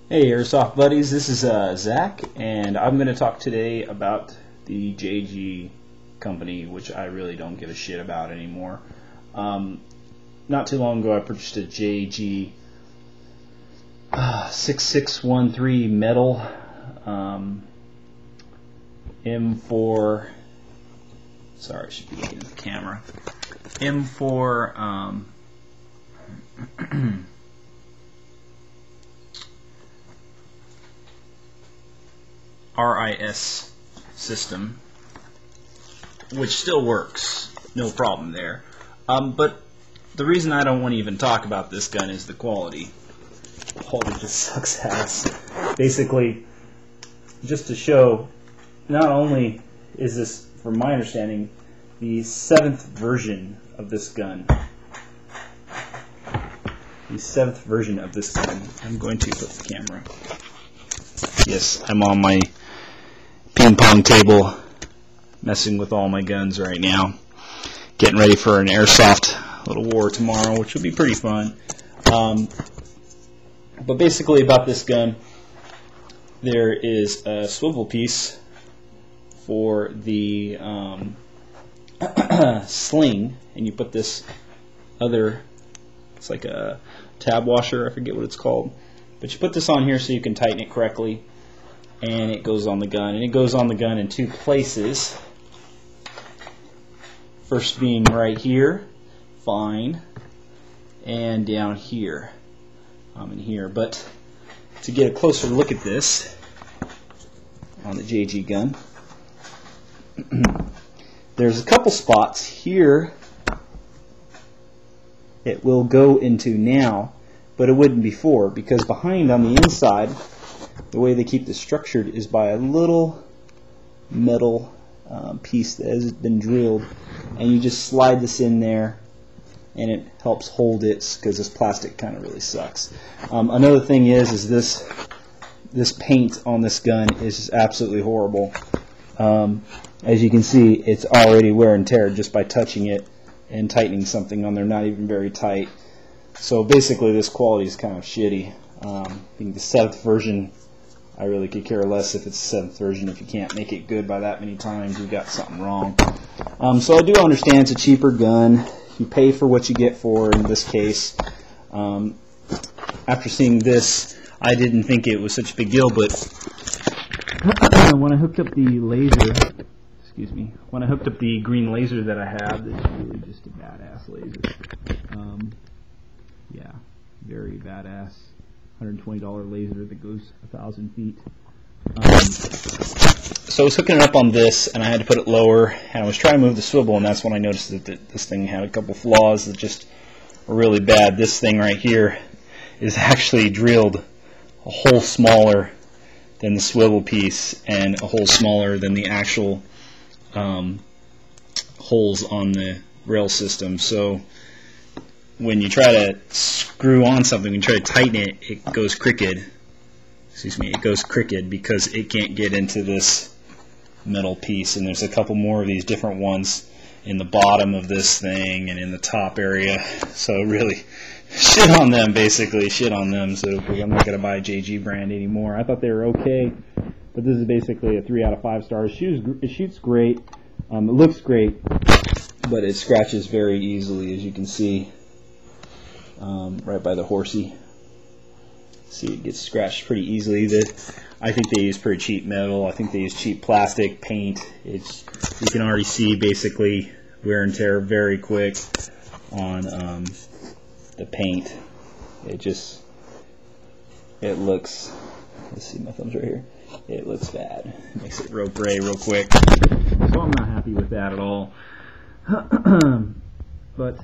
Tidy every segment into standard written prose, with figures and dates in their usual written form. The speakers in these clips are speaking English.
Hey Airsoft buddies, this is Zach, and I'm going to talk today about the JG company, which I really don't give a shit about anymore. Not too long ago I purchased a JG 6613 metal M4, sorry I should be looking at the camera, M4 RIS system, which still works, no problem there. But the reason I don't want to even talk about this gun is the quality. The quality just sucks ass. Basically, just to show, not only is this, from my understanding, the 7th version of this gun. The 7th version of this gun. I'm going to put the camera. Yes, I'm on my ping pong table messing with all my guns right now, getting ready for an Airsoft little war tomorrow, which will be pretty fun. But basically about this gun, there is a swivel piece for the sling, and you put this other, it's like a tab washer, I forget what it's called, but you put this on here so you can tighten it correctly, and it goes on the gun. And it goes on the gun in two places. First being right here, fine, and down here, in here. But to get a closer look at this on the JG gun, there's a couple spots here it will go into now, but it wouldn't before, because behind on the inside, the way they keep this structured is by a little metal piece that has been drilled, and you just slide this in there and it helps hold it, because this plastic kind of really sucks. Another thing is this paint on this gun is just absolutely horrible. As you can see, it's already wear and tear just by touching it and tightening something on there, not even very tight. So basically this quality is kind of shitty. Being the 7th version, I really could care less if it's the 7th version. If you can't make it good by that many times, you've got something wrong. So I do understand it's a cheaper gun. You pay for what you get for in this case. After seeing this, I didn't think it was such a big deal, but when I hooked up the laser, when I hooked up the green laser that I have, it's really just a badass laser. Yeah, very badass. $120 laser that goes 1,000 feet. So I was hooking it up on this, and I had to put it lower, and I was trying to move the swivel, and that's when I noticed that this thing had a couple flaws that just were really bad. This thing right here is actually drilled a hole smaller than the swivel piece, and a hole smaller than the actual holes on the rail system. So when you try to screw on something, when you try to tighten it, it goes crooked. It goes crooked because it can't get into this metal piece. And there's a couple more of these different ones in the bottom of this thing and in the top area. So really, shit on them, basically. Shit on them. So I'm not going to buy a JG brand anymore. I thought they were okay, but this is basically a 3 out of 5 stars. It shoots great. It looks great, but it scratches very easily, as you can see. Right by the horsey. See, it gets scratched pretty easily. I think they use pretty cheap metal. I think they use cheap plastic paint. You can already see basically wear and tear very quick on the paint. It looks, let's see, my thumb's right here. It looks bad. It makes it real gray real quick. So I'm not happy with that at all. But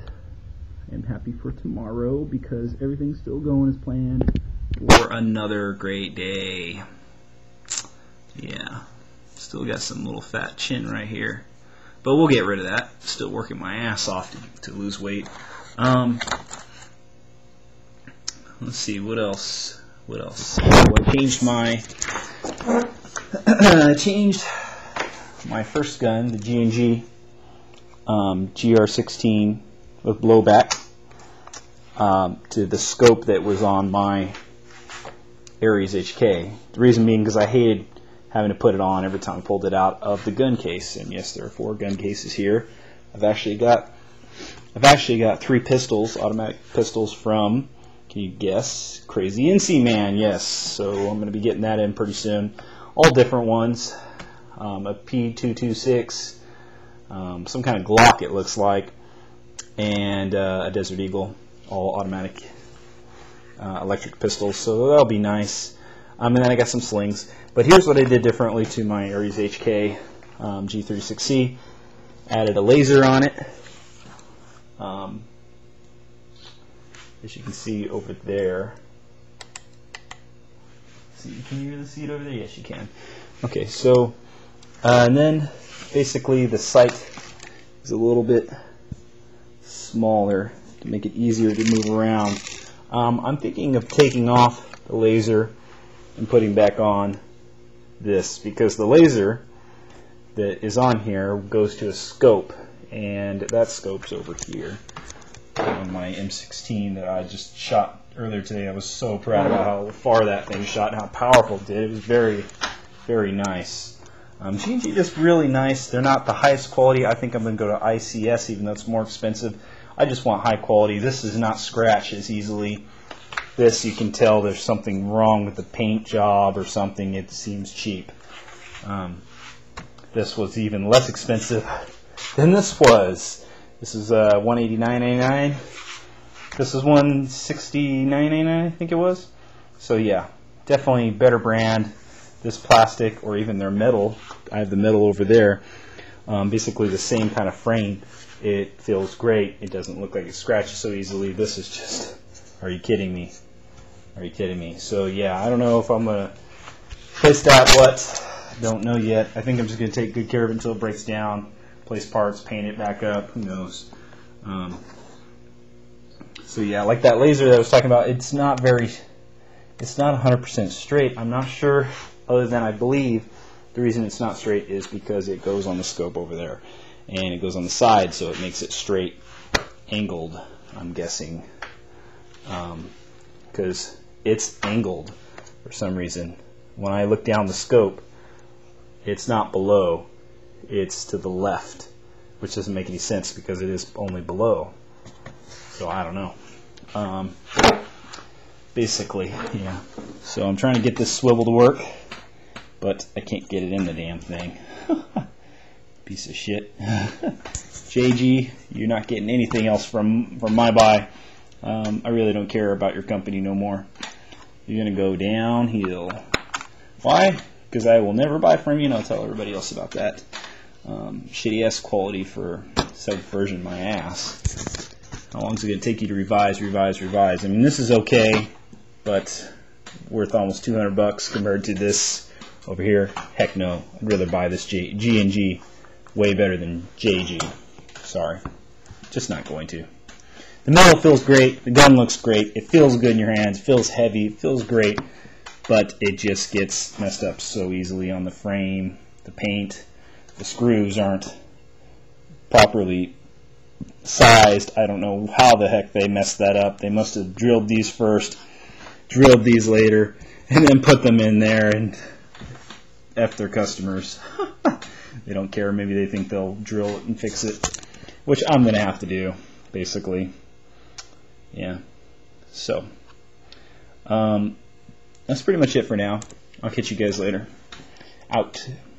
I'm happy for tomorrow because everything's still going as planned for another great day. Yeah, still got some little fat chin right here, but we'll get rid of that. Still working my ass off to lose weight. Let's see, what else? Oh, I changed my first gun, the G&G GR16 with blowback, to the scope that was on my Aries HK. The reason being because I hated having to put it on every time I pulled it out of the gun case. And yes, there are 4 gun cases here. I've actually got 3 pistols, automatic pistols from, can you guess? Crazy NC Man, yes. So I'm going to be getting that in pretty soon. All different ones. A P226, some kind of Glock it looks like, and a Desert Eagle, all automatic electric pistols. So that'll be nice. And then I got some slings. But here's what I did differently to my Aries HK G36C. Added a laser on it. As you can see over there. See, can you really see it over there? Yes, you can. Okay, so and then basically the sight is a little bit smaller to make it easier to move around. I'm thinking of taking off the laser and putting back on this, because the laser that is on here goes to a scope, and that scope's over here on my M16 that I just shot earlier today. I was so proud about how far that thing shot and how powerful it did. It was very, very nice. G&G is really nice. They're not the highest quality. I think I'm going to go to ICS, even though it's more expensive. I just want high quality. This does not scratch as easily. This, you can tell there's something wrong with the paint job or something. It seems cheap. This was even less expensive than this was. This is $189.99. This is $169.99, I think it was. So yeah, definitely better brand. This plastic, or even their metal, I have the metal over there, basically the same kind of frame. It feels great. It doesn't look like it scratches so easily. This is just, are you kidding me? Are you kidding me? So yeah, I don't know if I'm going to place that what. Don't know yet. I think I'm just going to take good care of it until it breaks down, place parts, paint it back up, who knows. So yeah, like that laser that I was talking about, it's not 100% straight. I'm not sure, other than I believe the reason it's not straight is because it goes on the scope over there, and it goes on the side, so it makes it straight angled, I'm guessing, because it's angled for some reason. When I look down the scope, it's not below, it's to the left, which doesn't make any sense because it is only below. So I don't know. Basically, yeah. So I'm trying to get this swivel to work, but I can't get it in the damn thing. Piece of shit. JG, you're not getting anything else from my buy. I really don't care about your company no more. You're going to go downhill. Why? Because I will never buy from you, and I'll tell everybody else about that. Shitty ass quality for 7th version, my ass. How long is it going to take you to revise? I mean, this is okay, but worth almost $200 compared to this over here. Heck no. I'd rather buy this G&G way better than JG. Sorry. Just not going to. The metal feels great. The gun looks great. It feels good in your hands. It feels heavy. It feels great. But it just gets messed up so easily on the frame, the paint. The screws aren't properly sized. I don't know how the heck they messed that up. They must have drilled these first, drilled these later, and then put them in there and F their customers. They don't care. Maybe they think they'll drill it and fix it, which I'm going to have to do, basically. Yeah. So, that's pretty much it for now. I'll catch you guys later. Out.